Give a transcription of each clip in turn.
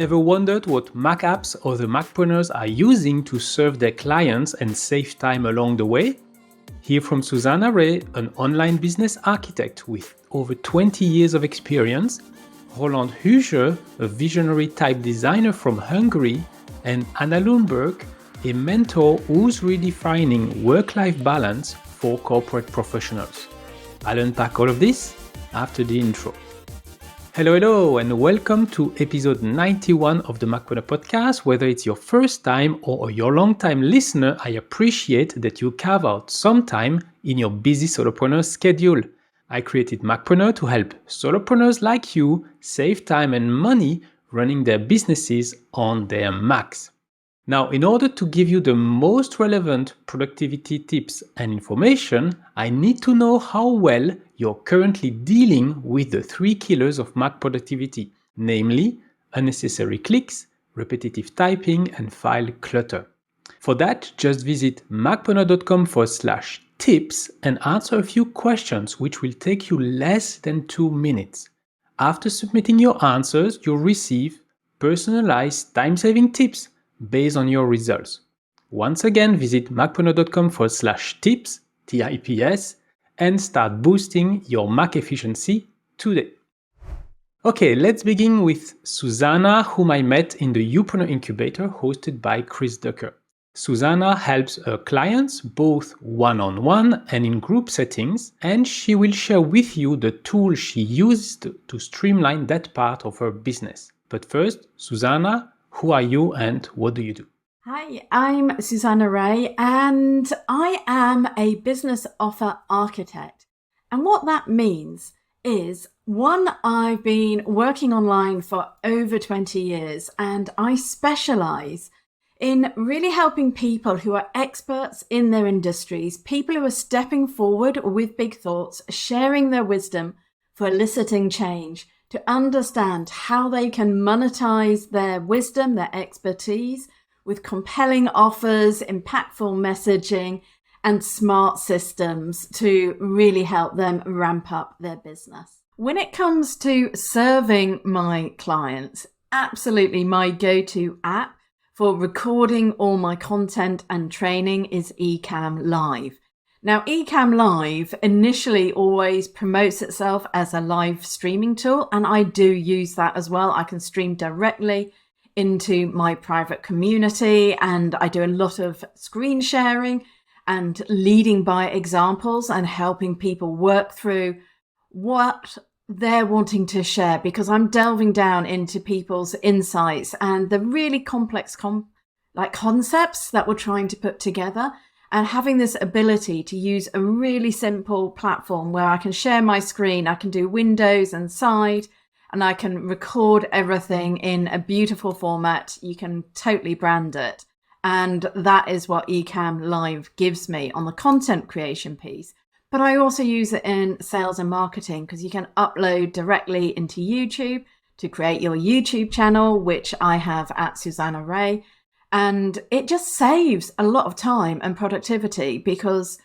Ever wondered what Mac apps or the Macpreneurs are using to serve their clients and save time along the way? Hear from Susanna Reay, an online business architect with over 20 years of experience, Roland Hüse, a visionary type designer from Hungary, and Anna Lundberg, a mentor who's redefining work-life balance for corporate professionals. I'll unpack all of this after the intro. Hello, and welcome to episode 91 of the Macpreneur podcast. Whether it's your first time or your long-time listener, I appreciate that you carve out some time in your busy solopreneur schedule. I created Macpreneur to help solopreneurs like you save time and money running their businesses on their Macs. Now, in order to give you the most relevant productivity tips and information, I need to know how well you're currently dealing with the 3 killers of Mac productivity, namely unnecessary clicks, repetitive typing, and file clutter. For that, just visit macpreneur.com/tips and answer a few questions which will take you less than 2 minutes. After submitting your answers, you'll receive personalized time-saving tips based on your results. Once again, visit macpreneur.com/tips, TIPS, and start boosting your Mac efficiency today. Okay, let's begin with Susanna, whom I met in the Upreneur Incubator hosted by Chris Ducker. Susanna helps her clients both one-on-one and in group settings, and she will share with you the tools she uses to streamline that part of her business. But first, Susanna, who are you and what do you do? Hi, I'm Susanna Reay and I am a business offer architect. And what that means is, one, I've been working online for over 20 years and I specialize in really helping people who are experts in their industries, people who are stepping forward with big thoughts, sharing their wisdom for eliciting change, to understand how they can monetize their wisdom, their expertise, with compelling offers, impactful messaging, and smart systems to really help them ramp up their business. When it comes to serving my clients, absolutely my go-to app for recording all my content and training is Ecamm Live. Now, Ecamm Live initially always promotes itself as a live streaming tool, and I do use that as well. I can stream directly into my private community, and I do a lot of screen sharing and leading by examples and helping people work through what they're wanting to share, because I'm delving down into people's insights and the really complex concepts that we're trying to put together. And having this ability to use a really simple platform where I can share my screen, I can do windows and side, and I can record everything in a beautiful format. You can totally brand it. And that is what Ecamm Live gives me on the content creation piece. But I also use it in sales and marketing, because you can upload directly into YouTube to create your YouTube channel, which I have at Susanna Reay. And it just saves a lot of time and productivity, because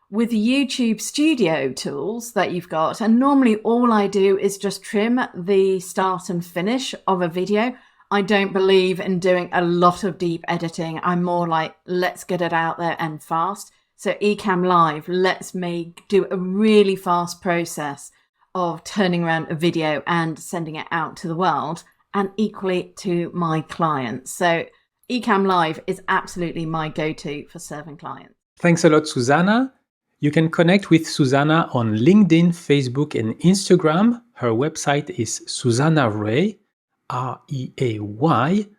with YouTube studio tools that you've got, and normally all I do is just trim the start and finish of a video. I don't believe in doing a lot of deep editing. I'm more like, let's get it out there and fast. So Ecamm Live lets me do a really fast process of turning around a video and sending it out to the world, and equally to my clients. So Ecamm Live is absolutely my go-to for serving clients. Thanks a lot, Susanna. You can connect with Susanna on LinkedIn, Facebook, and Instagram. Her website is susannareay, REAY.com.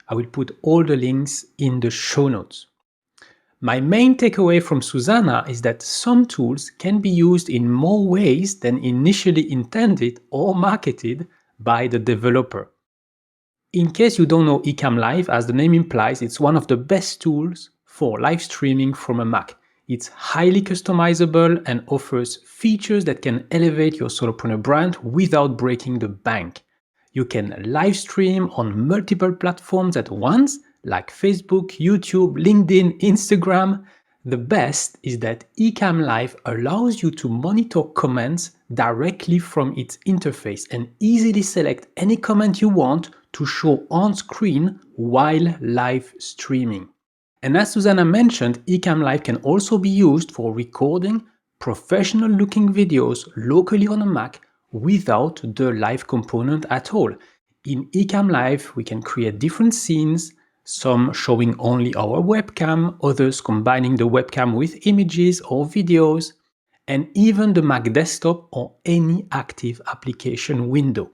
I will put all the links in the show notes. My main takeaway from Susanna is that some tools can be used in more ways than initially intended or marketed by the developer. In case you don't know Ecamm Live, as the name implies, it's one of the best tools for live streaming from a Mac. It's highly customizable and offers features that can elevate your solopreneur brand without breaking the bank. You can live stream on multiple platforms at once, like Facebook, YouTube, LinkedIn, Instagram. The best is that Ecamm Live allows you to monitor comments directly from its interface and easily select any comment you want to show on screen while live streaming. And as Susanna mentioned, Ecamm Live can also be used for recording professional looking videos locally on a Mac without the live component at all. In Ecamm Live, we can create different scenes, some showing only our webcam, others combining the webcam with images or videos, and even the Mac desktop or any active application window.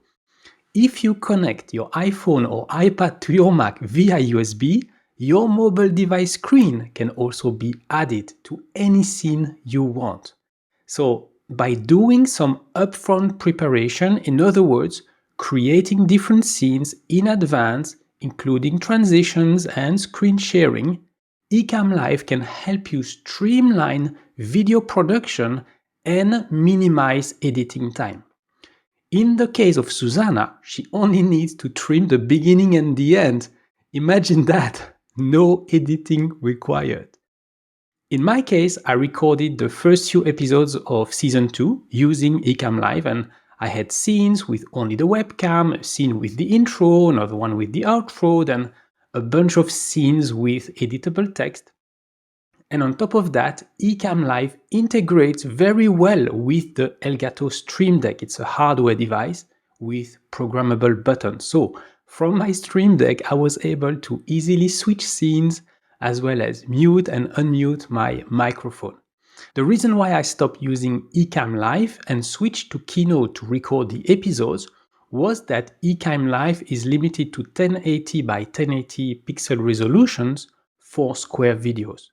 If you connect your iPhone or iPad to your Mac via USB, your mobile device screen can also be added to any scene you want. So by doing some upfront preparation, in other words, creating different scenes in advance, including transitions and screen sharing, Ecamm Live can help you streamline video production and minimize editing time. In the case of Susanna, she only needs to trim the beginning and the end. Imagine that, no editing required. In my case, I recorded the first few episodes of season 2 using Ecamm Live, and I had scenes with only the webcam, a scene with the intro, another one with the outro, then a bunch of scenes with editable text. And on top of that, Ecamm Live integrates very well with the Elgato Stream Deck. It's a hardware device with programmable buttons. So from my Stream Deck, I was able to easily switch scenes as well as mute and unmute my microphone. The reason why I stopped using Ecamm Live and switched to Keynote to record the episodes was that Ecamm Live is limited to 1080 by 1080 pixel resolutions for square videos.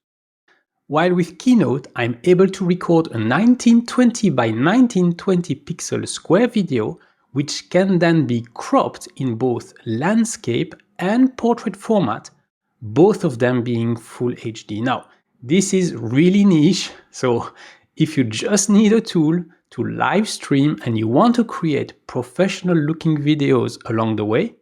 While with Keynote, I'm able to record a 1920 by 1920 pixel square video, which can then be cropped in both landscape and portrait format, both of them being full HD. Now, this is really niche, so if you just need a tool to live stream and you want to create professional looking videos along the way,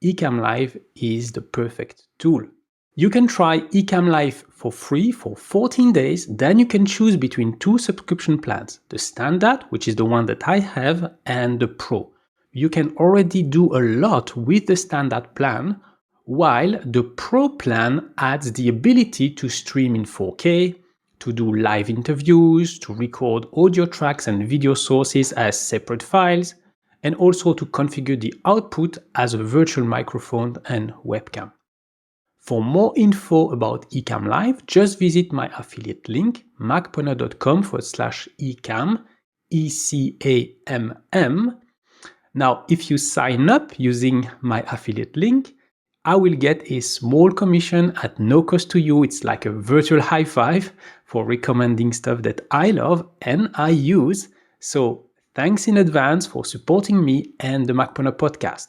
Ecamm Live is the perfect tool. You can try Ecamm Live for free for 14 days, then you can choose between two subscription plans, the standard, which is the one that I have, and the pro. You can already do a lot with the standard plan, while the pro plan adds the ability to stream in 4K, to do live interviews, to record audio tracks and video sources as separate files, and also to configure the output as a virtual microphone and webcam. For more info about Ecamm Live, just visit my affiliate link, macpreneur.com/ecamm, ECAMM. Now, if you sign up using my affiliate link, I will get a small commission at no cost to you. It's like a virtual high five for recommending stuff that I love and I use. So thanks in advance for supporting me and the Macpreneur podcast.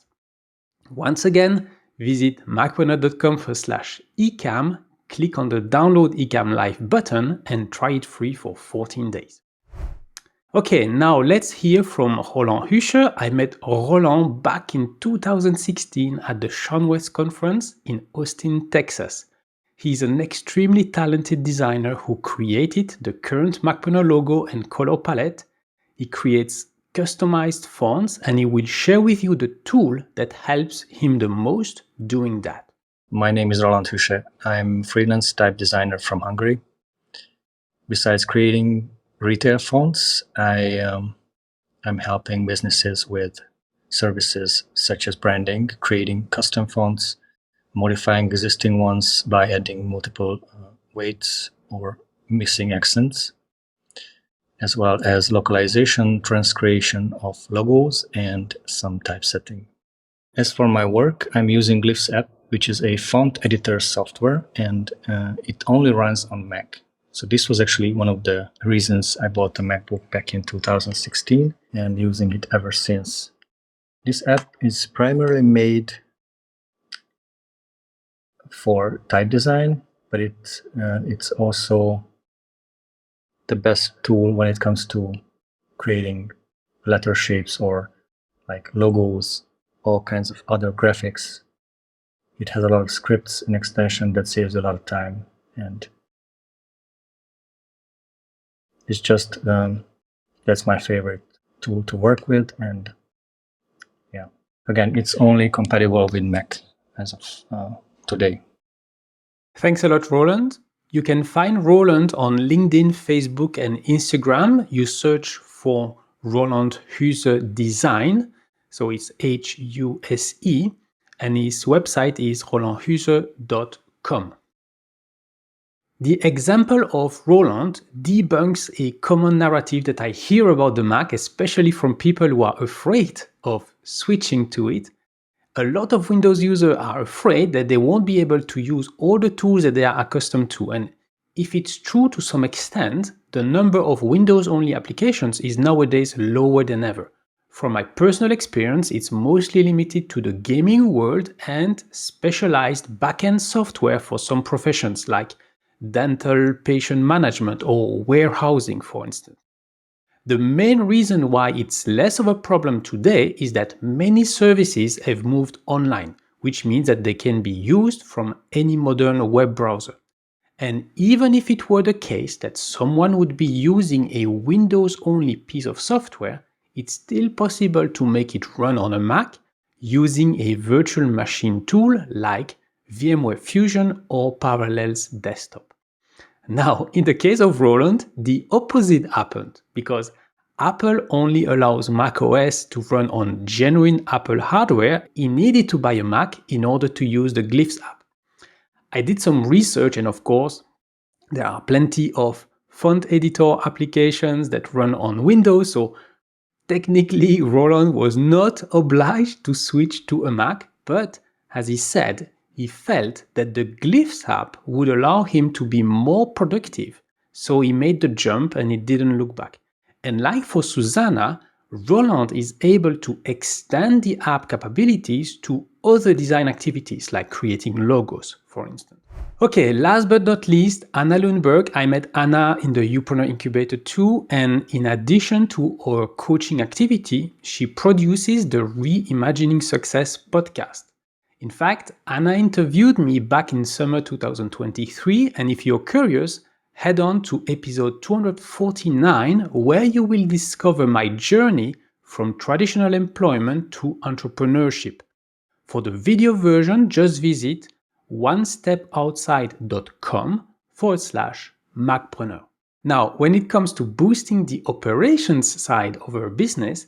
Once again, visit macpreneur.com/ecamm, click on the download Ecamm Live button and try it free for 14 days. Okay, now let's hear from Roland Hüse. I met Roland back in 2016 at the Sean West conference in Austin, Texas. He's an extremely talented designer who created the current Macpreneur logo and color palette. He creates customized fonts and he will share with you the tool that helps him the most doing that. My name is Roland Hüse. I'm freelance type designer from Hungary. Besides creating retail fonts, I'm helping businesses with services such as branding, creating custom fonts, modifying existing ones by adding multiple weights or missing accents, as well as localization, transcreation of logos, and some typesetting. As for my work, I'm using Glyphs app, which is a font editor software, and it only runs on Mac. So this was actually one of the reasons I bought the MacBook back in 2016 and using it ever since. This app is primarily made for type design, but it's also the best tool when it comes to creating letter shapes or like logos, all kinds of other graphics. It has a lot of scripts and extension that saves a lot of time, and it's just that's my favorite tool to work with. And yeah, Again, it's only compatible with Mac as of today. Thanks a lot, Roland. You can find Roland on LinkedIn, Facebook, and Instagram. You search for Roland Hüse Design. So it's Huse, and his website is rolandhuse.com. The example of Roland debunks a common narrative that I hear about the Mac, especially from people who are afraid of switching to it. A lot of Windows users are afraid that they won't be able to use all the tools that they are accustomed to, and if it's true to some extent, the number of Windows-only applications is nowadays lower than ever. From my personal experience, it's mostly limited to the gaming world and specialized back-end software for some professions like dental patient management or warehousing, for instance. The main reason why it's less of a problem today is that many services have moved online, which means that they can be used from any modern web browser. And even if it were the case that someone would be using a Windows-only piece of software, it's still possible to make it run on a Mac using a virtual machine tool like VMware Fusion or Parallels Desktop. Now, in the case of Roland, the opposite happened because Apple only allows macOS to run on genuine Apple hardware. He needed to buy a Mac in order to use the Glyphs app. I did some research, and of course, there are plenty of font editor applications that run on Windows, so technically Roland was not obliged to switch to a Mac, but as he said, he felt that the Glyphs app would allow him to be more productive, so he made the jump and he didn't look back. And like for Susanna, Roland is able to extend the app capabilities to other design activities like creating logos, for instance. Okay, last but not least, Anna Lundberg. I met Anna in the Youpreneur Incubator too, and in addition to her coaching activity, she produces the Reimagining Success podcast. In fact, Anna interviewed me back in summer 2023, and if you're curious, head on to episode 249, where you will discover my journey from traditional employment to entrepreneurship. For the video version, just visit onestepoutside.com/Macpreneur. Now, when it comes to boosting the operations side of her business,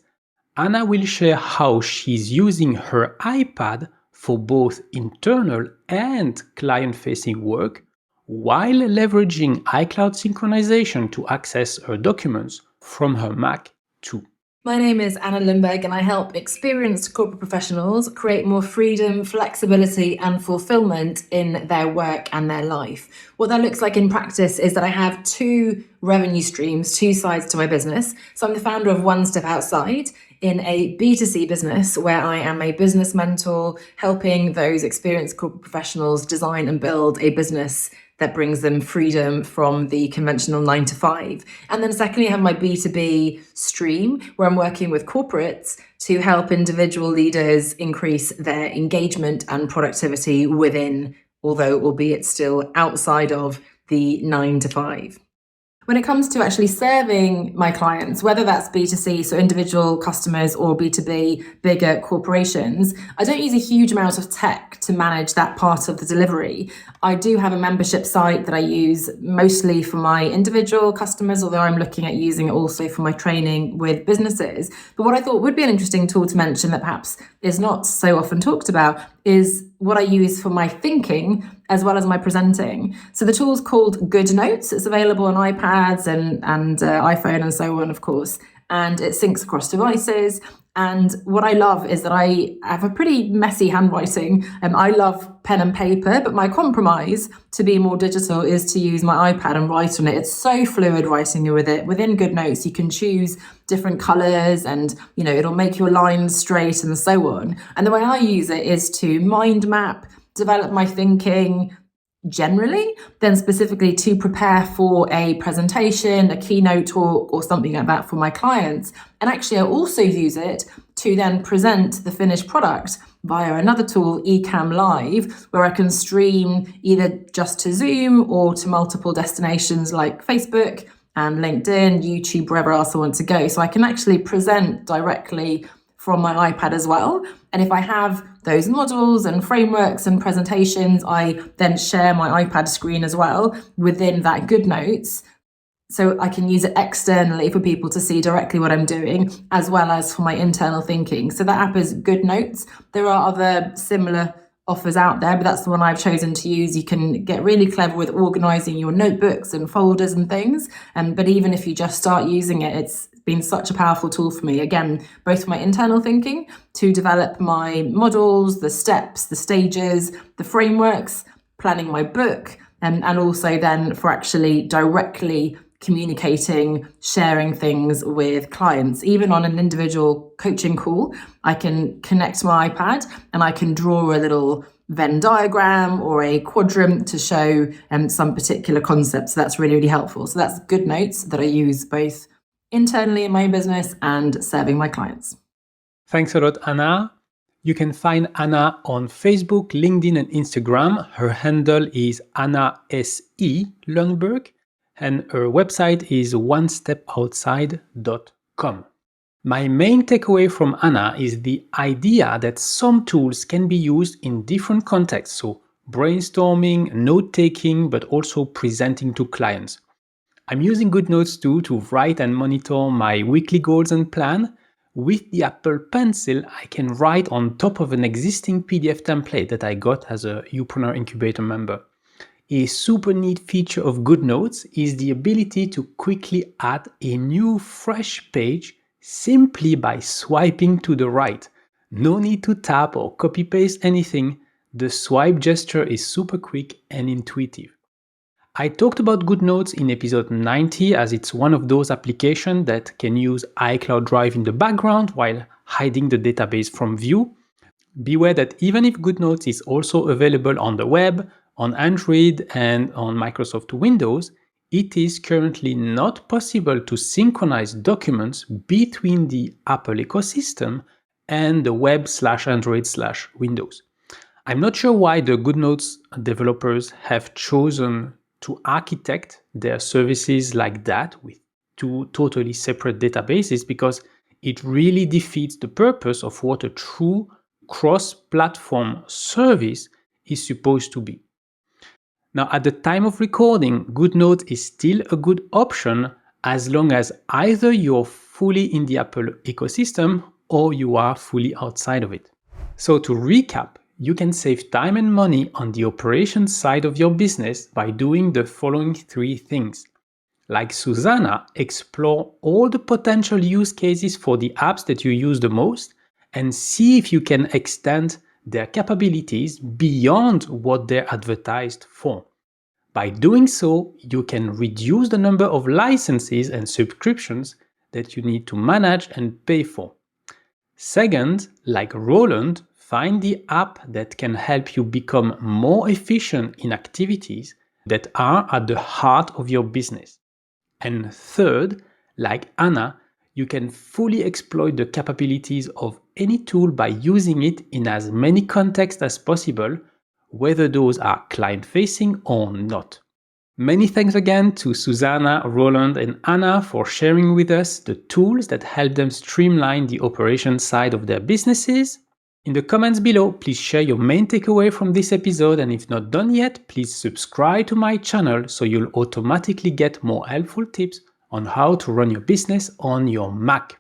Anna will share how she's using her iPad for both internal and client-facing work, while leveraging iCloud synchronization to access her documents from her Mac too. My name is Anna Lundberg, and I help experienced corporate professionals create more freedom, flexibility, and fulfillment in their work and their life. What that looks like in practice is that I have two revenue streams, two sides to my business. So I'm the founder of One Step Outside, in a B2C business where I am a business mentor, helping those experienced corporate professionals design and build a business that brings them freedom from the conventional 9 to 5. And then secondly, I have my B2B stream where I'm working with corporates to help individual leaders increase their engagement and productivity within, although albeit still outside of the 9 to 5. When it comes to actually serving my clients, whether that's B2C, so individual customers, or B2B, bigger corporations, I don't use a huge amount of tech to manage that part of the delivery. I do have a membership site that I use mostly for my individual customers, although I'm looking at using it also for my training with businesses. But what I thought would be an interesting tool to mention that perhaps is not so often talked about is what I use for my thinking as well as my presenting. So the tool's called Good Notes. It's available on iPads and iPhone and so on, of course, and it syncs across devices. And what I love is that I have a pretty messy handwriting. I love pen and paper, but my compromise to be more digital is to use my iPad and write on it. It's so fluid writing with it. Within Good Notes, you can choose different colors and, it'll make your lines straight and so on. And the way I use it is to mind map, develop my thinking generally, then specifically to prepare for a presentation, a keynote talk, or something like that for my clients. And actually, I also use it to then present the finished product via another tool, Ecamm Live, where I can stream either just to Zoom or to multiple destinations like Facebook and LinkedIn, YouTube, wherever else I want to go. So I can actually present directly from my iPad as well. And if I have those models and frameworks and presentations, I then share my iPad screen as well within that GoodNotes. So I can use it externally for people to see directly what I'm doing, as well as for my internal thinking. So that app is GoodNotes. There are other similar offers out there, but that's the one I've chosen to use. You can get really clever with organizing your notebooks and folders and things. But even if you just start using it, it's been such a powerful tool for me. Again, both for my internal thinking to develop my models, the steps, the stages, the frameworks, planning my book, and also then for actually directly communicating, sharing things with clients. Even on an individual coaching call, I can connect my iPad and I can draw a little Venn diagram or a quadrant to show some particular concept. So that's really, really helpful. So that's GoodNotes that I use both internally in my business and serving my clients. Thanks a lot, Anna. You can find Anna on Facebook, LinkedIn, and Instagram. Her handle is Anna S.E. Lundberg. And her website is onestepoutside.com. My main takeaway from Anna is the idea that some tools can be used in different contexts, so brainstorming, note-taking, but also presenting to clients. I'm using GoodNotes too to write and monitor my weekly goals and plan. With the Apple Pencil, I can write on top of an existing PDF template that I got as a Upreneur Incubator member. A super neat feature of GoodNotes is the ability to quickly add a new fresh page simply by swiping to the right. No need to tap or copy-paste anything. The swipe gesture is super quick and intuitive. I talked about GoodNotes in episode 90 as it's one of those applications that can use iCloud Drive in the background while hiding the database from view. Beware that even if GoodNotes is also available on the web, on Android and on Microsoft Windows, it is currently not possible to synchronize documents between the Apple ecosystem and the web/Android/Windows. I'm not sure why the GoodNotes developers have chosen to architect their services like that with two totally separate databases, because it really defeats the purpose of what a true cross-platform service is supposed to be. Now, at the time of recording, GoodNotes is still a good option as long as either you're fully in the Apple ecosystem or you are fully outside of it. So to recap, you can save time and money on the operations side of your business by doing the following 3 things. Like Susanna, explore all the potential use cases for the apps that you use the most and see if you can extend their capabilities beyond what they're advertised for. By doing so, you can reduce the number of licenses and subscriptions that you need to manage and pay for. Second, like Roland, find the app that can help you become more efficient in activities that are at the heart of your business. And third, like Anna, you can fully exploit the capabilities of any tool by using it in as many contexts as possible, whether those are client-facing or not. Many thanks again to Susanna, Roland, and Anna for sharing with us the tools that help them streamline the operation side of their businesses. In the comments below, please share your main takeaway from this episode, and if not done yet, please subscribe to my channel so you'll automatically get more helpful tips on how to run your business on your Mac.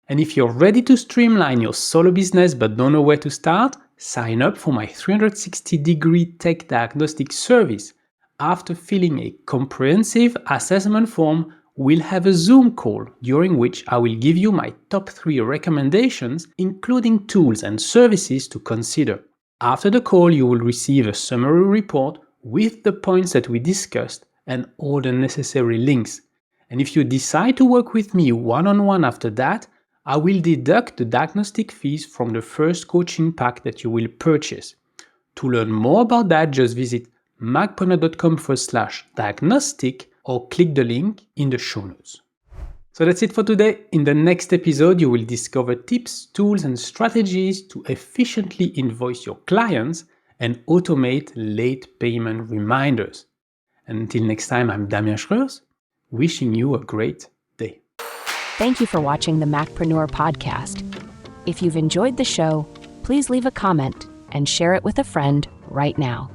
And if you're ready to streamline your solo business but don't know where to start, sign up for my 360-degree tech diagnostic service. After filling a comprehensive assessment form, we'll have a Zoom call during which I will give you my top 3 recommendations, including tools and services to consider. After the call, you will receive a summary report with the points that we discussed and all the necessary links. And if you decide to work with me one-on-one after that, I will deduct the diagnostic fees from the first coaching pack that you will purchase. To learn more about that, just visit macpreneur.com/diagnostic or click the link in the show notes. So that's it for today. In the next episode, you will discover tips, tools, and strategies to efficiently invoice your clients and automate late payment reminders. And until next time, I'm Damien Schreurs, wishing you a great day. Thank you for watching the Macpreneur podcast. If you've enjoyed the show, please leave a comment and share it with a friend right now.